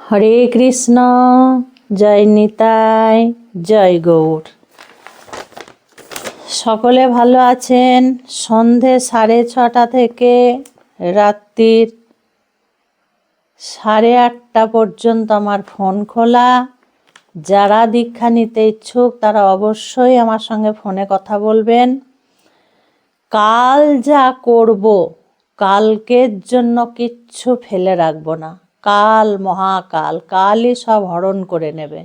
হরে কৃষ্ণ, জয় নিতাই, জয় গৌর। সকলে ভালো আছেন? সন্ধে 6:30 থেকে রাত্রির 8:30 পর্যন্ত আমার ফোন খোলা। যারা দীক্ষা নিতে ইচ্ছুক তারা অবশ্যই আমার সঙ্গে ফোনে কথা বলবেন। কাল যা করব, কালকের জন্য কিচ্ছু ফেলে রাখবো না। কাল মহাকাল, কালই সব হরণ করে নেবে।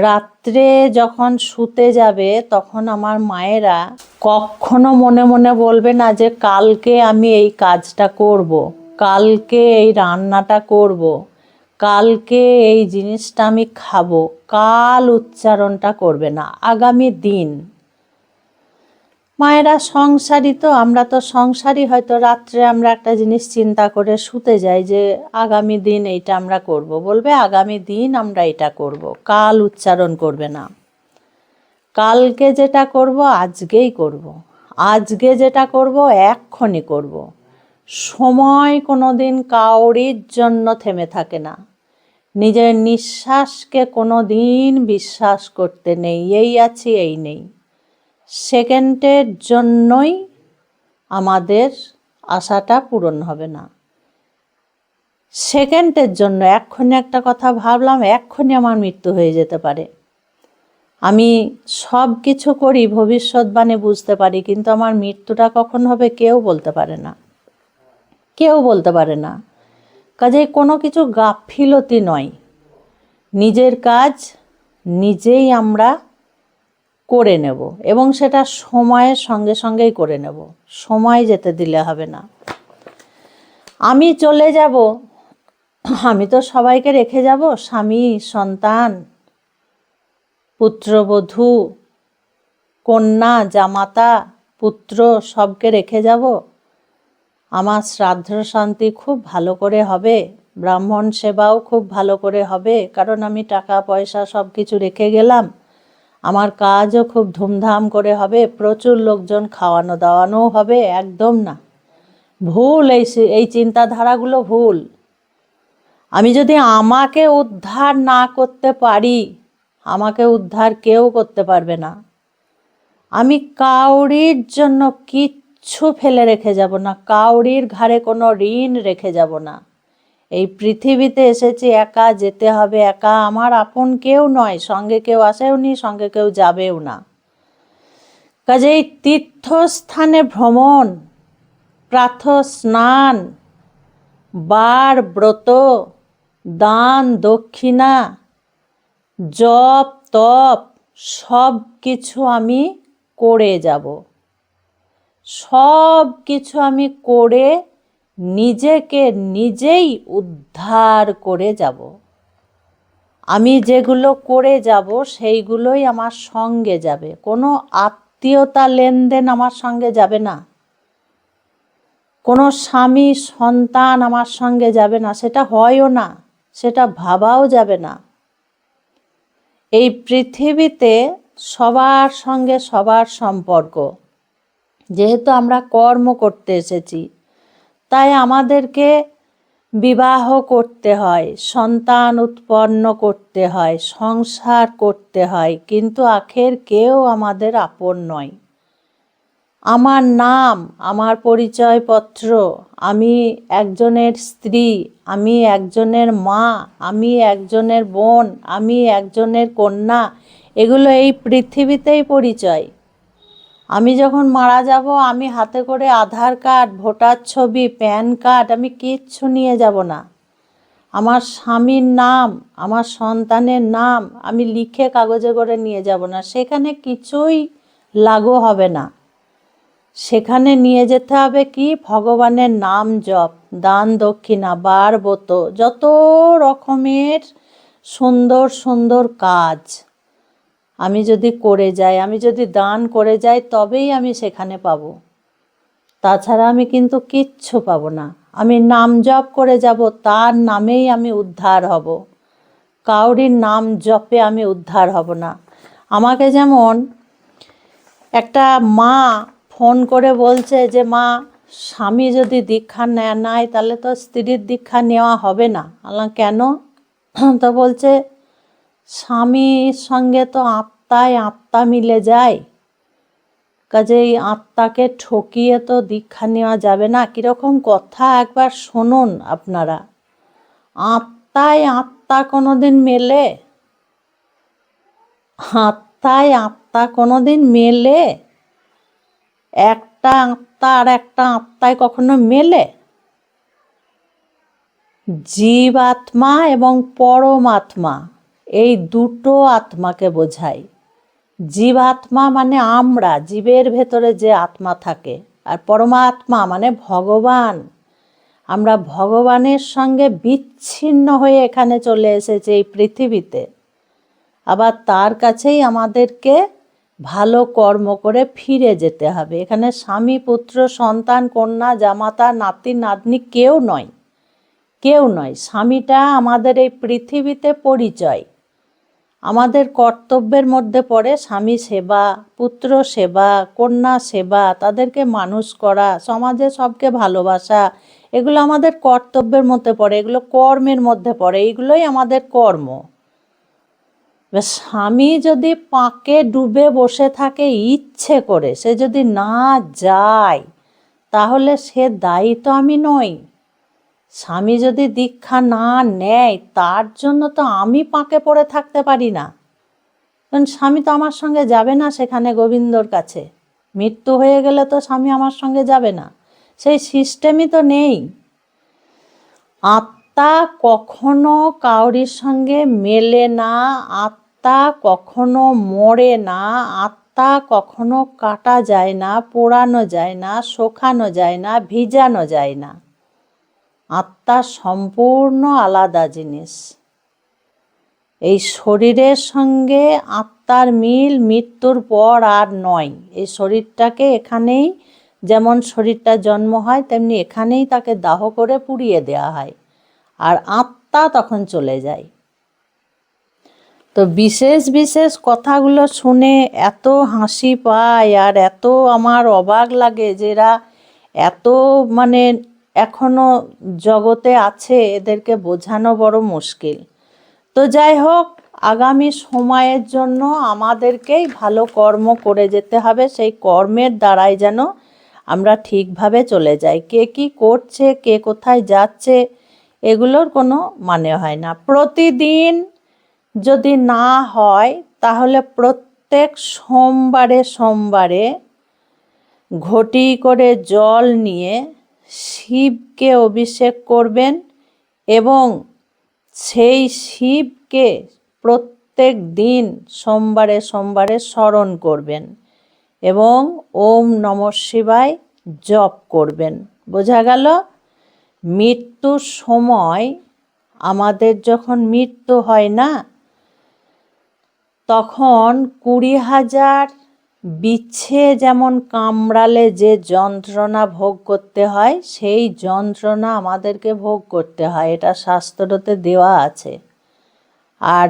রাত্রে যখন শুতে যাবে তখন আমার মায়েরা কখনো মনে মনে বলবে না যে কালকে আমি এই কাজটা করব, কালকে এই রান্নাটা করব, কালকে এই জিনিসটা আমি খাবো। কাল উচ্চারণটা করবে না, আগামী দিন। মায়েরা সংসারী তো, আমরা তো সংসারী, হয়তো রাত্রে আমরা একটা জিনিস চিন্তা করে শুতে যাই যে আগামী দিন এইটা আমরা করব, বলবে আগামী দিন আমরা এটা করব। কাল উচ্চারণ করবে না। কালকে যেটা করব আজকেই করব, আজকে যেটা করব এক্ষুনি করব। সময় কোনো দিন কাউরির জন্য থেমে থাকে না। নিজের নিঃশ্বাসকে কোনো দিন বিশ্বাস করতে নেই, এই আছি এই নেই। সেকেন্ডের জন্যই আমাদের আশাটা পূরণ হবে না। সেকেন্ডের জন্য এক্ষুনি একটা কথা ভাবলাম, এক্ষুনি আমার মৃত্যু হয়ে যেতে পারে। আমি সব কিছু করি ভবিষ্যৎবাণী বুঝতে পারি, কিন্তু আমার মৃত্যুটা কখন হবে কেউ বলতে পারে না, কেউ বলতে পারে না। কাজেই কোনো কিছু গাফিলতি নয়, নিজের কাজ নিজেই আমরা করে নেব এবং সেটা সময়ের সঙ্গে সঙ্গেই করে নেব। সময় যেতে দিলে হবে না। আমি চলে যাব, আমি তো সবাইকে রেখে যাব, স্বামী, সন্তান, পুত্রবধূ, কন্যা, জামাতা, পুত্র সবকে রেখে যাব। আমার শ্রাদ্ধ শান্তি খুব ভালো করে হবে, ব্রাহ্মণ সেবাও খুব ভালো করে হবে, কারণ আমি টাকা পয়সা সব কিছু রেখে গেলাম। আমার কাজও খুব ধুমধাম করে হবে, প্রচুর লোকজন খাওয়ানো দাওয়ানোও হবে। একদম না, ভুল। এই চিন্তাধারাগুলো ভুল। আমি যদি আমাকে উদ্ধার না করতে পারি, আমাকে উদ্ধার কেউ করতে পারবে না। আমি কাউরির জন্য কিচ্ছু ফেলে রেখে যাব না, কাউরির ঘাড়ে কোনো ঋণ রেখে যাব না। এই পৃথিবীতে এসেছি একা, যেতে হবে একা। আমার আপন কেউ নয়, সঙ্গে কেউ আসেও নি, সঙ্গে কেউ যাবেও না। কাজেই তীর্থস্থানে ভ্রমণ, প্রাতঃ স্নান, বার ব্রত, দান দক্ষিণা, জপ তপ সব কিছু আমি করে যাব। সব কিছু আমি করে নিজেকে নিজেই উদ্ধার করে যাব। আমি যেগুলো করে যাব সেইগুলোই আমার সঙ্গে যাবে। কোনো আত্মীয়তা লেনদেন আমার সঙ্গে যাবে না, কোনো স্বামী সন্তান আমার সঙ্গে যাবে না, সেটা হয়ও না, সেটা ভাবাও যাবে না। এই পৃথিবীতে সবার সঙ্গে সবার সম্পর্ক। যেহেতু আমরা কর্ম করতে এসেছি, তাই আমাদেরকে বিবাহ করতে হয়, সন্তান উৎপন্ন করতে হয়, সংসার করতে হয়, কিন্তু আখের কেউ আমাদের আপন নয়। আমার নাম, আমার পরিচয়পত্র, আমি একজনের স্ত্রী, আমি একজনের মা, আমি একজনের বোন, আমি একজনের কন্যা, এগুলো এই পৃথিবীতেই পরিচয়। আমি যখন মারা যাব, আমি হাতে করে আধার কার্ড, ভোটার ছবি, প্যান কার্ড আমি কিচ্ছু নিয়ে যাব না। আমার স্বামীর নাম, আমার সন্তানের নাম আমি লিখে কাগজে করে নিয়ে যাব না। সেখানে কিছুই লাগু হবে না। সেখানে নিয়ে যেতে হবে কি? ভগবানের নাম জপ, দান দক্ষিণা, বার ব্রত, যত রকমের সুন্দর সুন্দর কাজ আমি যদি করে যাই, আমি যদি দান করে যাই, তবেই আমি সেখানে পাব। তাছাড়া আমি কিন্তু কিচ্ছু পাবো না। আমি নাম জপ করে যাব, তার নামেই আমি উদ্ধার হব। কাউরির নাম জপে আমি উদ্ধার হব না। আমাকে যেমন একটা মা ফোন করে বলছে যে মা, স্বামী যদি দীক্ষা নেয় তাহলে তো স্ত্রীর দীক্ষা নেওয়া হবে না। আল্লাহ কেন? তো বলছে স্বামীর সঙ্গে তো আত্মায় আত্মা মিলে যায়, কাজেই আত্মাকে ঠকিয়ে তো দীক্ষা নেওয়া যাবে না। কীরকম কথা একবার শুনুন আপনারা। আত্মায় আত্মা কোনোদিন মেলে? আত্মায় আত্মা কোনোদিন মেলে? একটা আত্মা আর একটা আত্মায় কখনো মেলে? জীবাত্মা এবং পরমাত্মা, এই দুটো আত্মাকে বোঝায়। জীবাত্মা মানে আমরা, জীবের ভেতরে যে আত্মা থাকে, আর পরমাত্মা মানে ভগবান। আমরা ভগবানের সঙ্গে বিচ্ছিন্ন হয়ে এখানে চলে এসেছি এই পৃথিবীতে। আবার তার কাছেই আমাদেরকে ভালো কর্ম করে ফিরে যেতে হবে। এখানে স্বামী, পুত্র, সন্তান, কন্যা, জামাতা, নাতি, নাতনি কেউ নয়, কেউ নয়। স্বামীটা আমাদের এই পৃথিবীতে পরিচয়। আমাদের কর্তব্যের মধ্যে পড়ে স্বামী সেবা, পুত্র সেবা, কন্যা সেবা, তাদেরকে মানুষ করা, সমাজে সবকে ভালোবাসা, এগুলো আমাদের কর্তব্যের মধ্যে পড়ে, এগুলো কর্মের মধ্যে পড়ে, এইগুলোই আমাদের কর্ম। স্বামী যদি পাকে ডুবে বসে থাকে ইচ্ছে করে, সে যদি না যায়, তাহলে সে দায়ী তো আমি নই। স্বামী যদি দীক্ষা না নেয়, তার জন্য তো আমি পাকে পড়ে থাকতে পারি না। কারণ স্বামী তো আমার সঙ্গে যাবে না সেখানে গোবিন্দর কাছে। মৃত্যু হয়ে গেলে তো স্বামী আমার সঙ্গে যাবে না, সেই সিস্টেমই তো নেই। আত্মা কখনো কাউরির সঙ্গে মেলে না, আত্মা কখনো মরে না, আত্মা কখনো কাটা যায় না, পোড়ানো যায় না, শোকানো যায় না, ভিজানো যায় না। আত্মা সম্পূর্ণ আলাদা জিনিস। এই শরীরের সঙ্গে আত্মার মিল মৃত্যুর পর আর নয়। এই শরীরটাকে এখানেই, যেমন শরীরটা জন্ম হয় তেমনি এখানেই তাকে দাহ করে পুড়িয়ে দেওয়া হয়, আর আত্মা তখন চলে যায়। তো বিশেষ বিশেষ কথাগুলো শুনে এত হাসি পায় আর এত আমার অবাক লাগে যে এরা এত মানে এখনো জগতে আছে, এদেরকে বোঝানো বড় মুশকিল। তো যাই হোক, আগামী সময়ের জন্য আমাদেরকেই ভালো কর্ম করে যেতে হবে। সেই কর্মের দ্বারাই যেন আমরা ঠিকভাবে চলে যাই। কে কি করছে, কে কোথায় যাচ্ছে, এগুলোর কোনো মানে হয় না। প্রতিদিন যদি না হয়, তাহলে প্রত্যেক সোমবারে সোমবারে ঘটি করে জল নিয়ে শিবকে অভিষেক করবেন এবং সেই শিবকে প্রত্যেক দিন সোমবারে সোমবারে স্মরণ করবেন এবং ওম নমঃ শিবায় জপ করবেন। বোঝা গেল? মৃত্যুর সময় আমাদের যখন মৃত্যু হয় না, তখন 20,000 বিচ্ছে যেমন কামড়ালে যে যন্ত্রণা ভোগ করতে হয়, সেই যন্ত্রণা আমাদেরকে ভোগ করতে হয়। এটা শাস্ত্রতে দেওয়া আছে। আর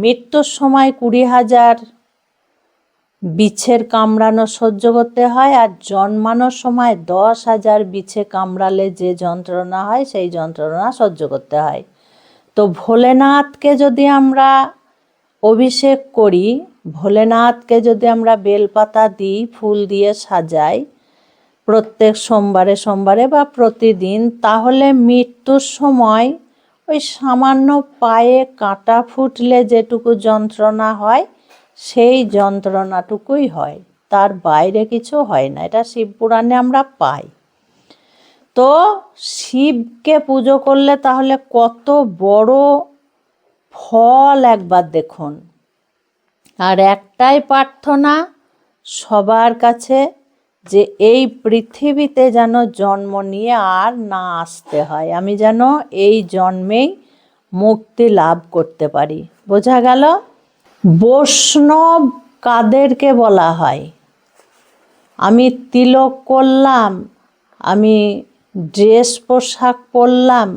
মৃত্যুর সময় 20,000 বিছের কামড়ানো সহ্য করতে হয়, আর জন্মানোর সময় 10,000 বিছে কামড়ালে যে যন্ত্রণা হয় সেই যন্ত্রণা সহ্য করতে হয়। তো ভোলেনাথকে যদি আমরা অভিষেক করি, ভোলেনাথকে যদি আমরা বেলপাতা দিই, ফুল দিয়ে সাজাই প্রত্যেক সোমবারে সোমবারে বা প্রতিদিন, তাহলে মৃত্যুর সময় ওই সামান্য পায়ে কাঁটা ফুটলে যেটুকু যন্ত্রণা হয়, সেই যন্ত্রণাটুকুই হয়, তার বাইরে কিছু হয় না। এটা শিবপুরাণে আমরা পাই। তো শিবকে পুজো করলে তাহলে কত বড় ফল একবার দেখুন। আর একটাই প্রার্থনা সবার কাছে, যে এই পৃথিবীতে যেন জন্ম নিয়ে আর না আসতে হয়, আমি যেন এই জন্মেই মুক্তি লাভ করতে পারি। বোঝা গেল? বৈষ্ণব কাদেরকে বলা হয়? আমি তিলক করলাম, আমি ড্রেস পোশাক পরলাম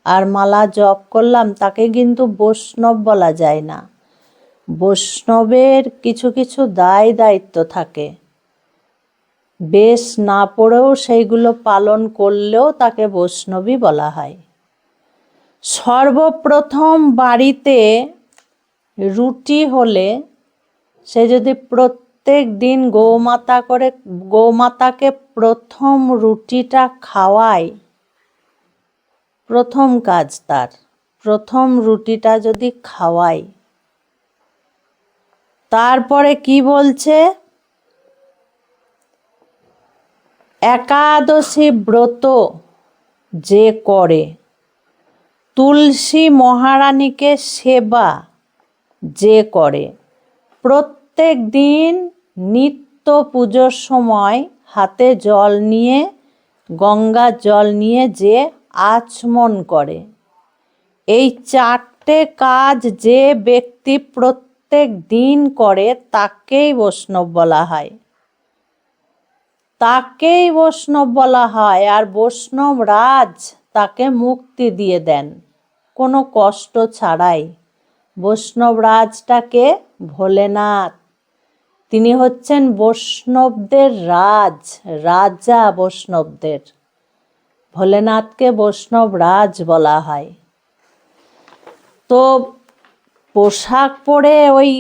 আর মালা জপ করলাম, তাকে কিন্তু বৈষ্ণব বলা যায় না। বৈষ্ণবের কিছু কিছু দায় দায়িত্ব থাকে, বেশ না পড়েও সেইগুলো পালন করলেও তাকে বৈষ্ণবী বলা হয়। সর্বপ্রথম বাড়িতে রুটি হলে সে যদি প্রত্যেক দিন গৌমাতাকে প্রথম রুটিটা খাওয়ায়, প্রথম কাজ তার প্রথম রুটিটা যদি খাওয়ায়, তারপরে কি বলছে, একাদশী ব্রত যে করে, তুলসী মহারানীকে সেবা যে করে, প্রত্যেক দিন নিত্য পুজোর সময় হাতে জল নিয়ে, গঙ্গার জল নিয়ে যে আচমন করে, এই 4টে কাজ যে ব্যক্তি প্রত্যেক দিন করে তাকেই বৈষ্ণব বলা হয়, তাকেই বৈষ্ণব বলা হয়। আর বৈষ্ণব রাজ তাকে মুক্তি দিয়ে দেন কোনো কষ্ট ছাড়াই। বৈষ্ণব রাজটাকে ভোলেনাথ, তিনি হচ্ছেন বৈষ্ণবদের রাজা বৈষ্ণবদের। ভোলেনাথকে বৈষ্ণব রাজ বলা হয়। তো পোশাক পরে ওই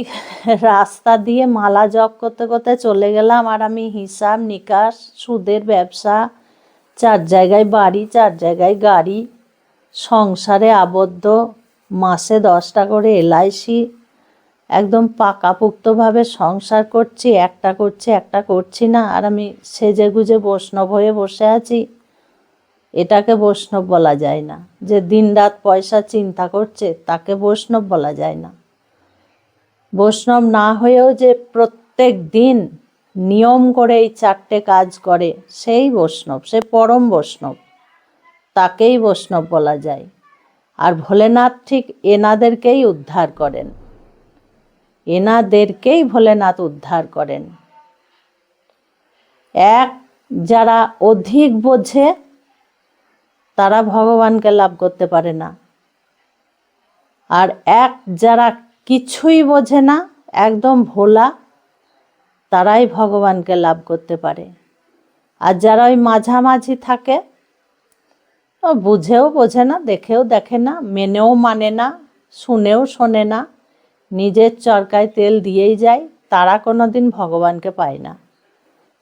রাস্তা দিয়ে মালা জপ করতে করতে চলে গেলাম, আর আমি হিসাব নিকাশ, সুদের ব্যবসা, 4 জায়গায় বাড়ি, 4 জায়গায় গাড়ি, সংসারে আবদ্ধ, মাসে 10টা করে LIC, একদম পাকাপোক্তভাবে সংসার করছি, একটা করছি একটা করছি না, আর আমি সেজে গুজে বৈষ্ণব হয়ে বসে আছি। এটাকে বৈষ্ণব বলা যায় না। যে দিনরাত পয়সা চিন্তা করছে তাকে বৈষ্ণব বলা যায় না। বৈষ্ণব না হয়েও যে প্রত্যেক দিন নিয়ম করে এই 4টে কাজ করে, সেই বৈষ্ণব, সে পরম বৈষ্ণব, তাকেই বৈষ্ণব বলা যায়। আর ভোলেনাথ ঠিক এনাদেরকেই উদ্ধার করেন, এনাদেরকেই ভোলেনাথ উদ্ধার করেন। যারা অধিক বোঝে তারা ভগবানকে লাভ করতে পারে না, আর যারা কিছুই বোঝে না, একদম ভোলা, তারাই ভগবানকে লাভ করতে পারে। আর যারা ওই মাঝামাঝি থাকে, বুঝেও বোঝে না, দেখেও দেখে না, মেনেও মানে না, শুনেও শোনে না, নিজের চরকায় তেল দিয়েই যায়, তারা কোনোদিন ভগবানকে পায় না।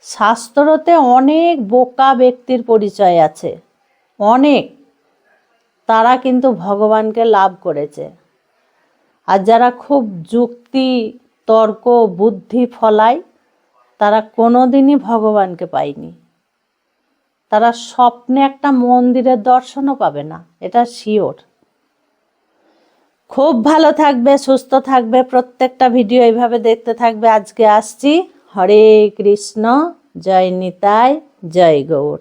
শাস্ত্রতে অনেক বোকা ব্যক্তির পরিচয় আছে, অনেক, তারা কিন্তু ভগবানকে লাভ করেছে। আর যারা খুব যুক্তি, তর্ক, বুদ্ধি ফলায়, তারা কোনোদিনই ভগবানকে পায়নি। তারা স্বপ্নে একটা মন্দিরের দর্শনও পাবে না, এটা শিওর। খুব ভালো থাকবে, সুস্থ থাকবে, প্রত্যেকটা ভিডিও এইভাবে দেখতে থাকবে। আজকে আসছি। হরে কৃষ্ণ, জয় নিতাই, জয় গৌর।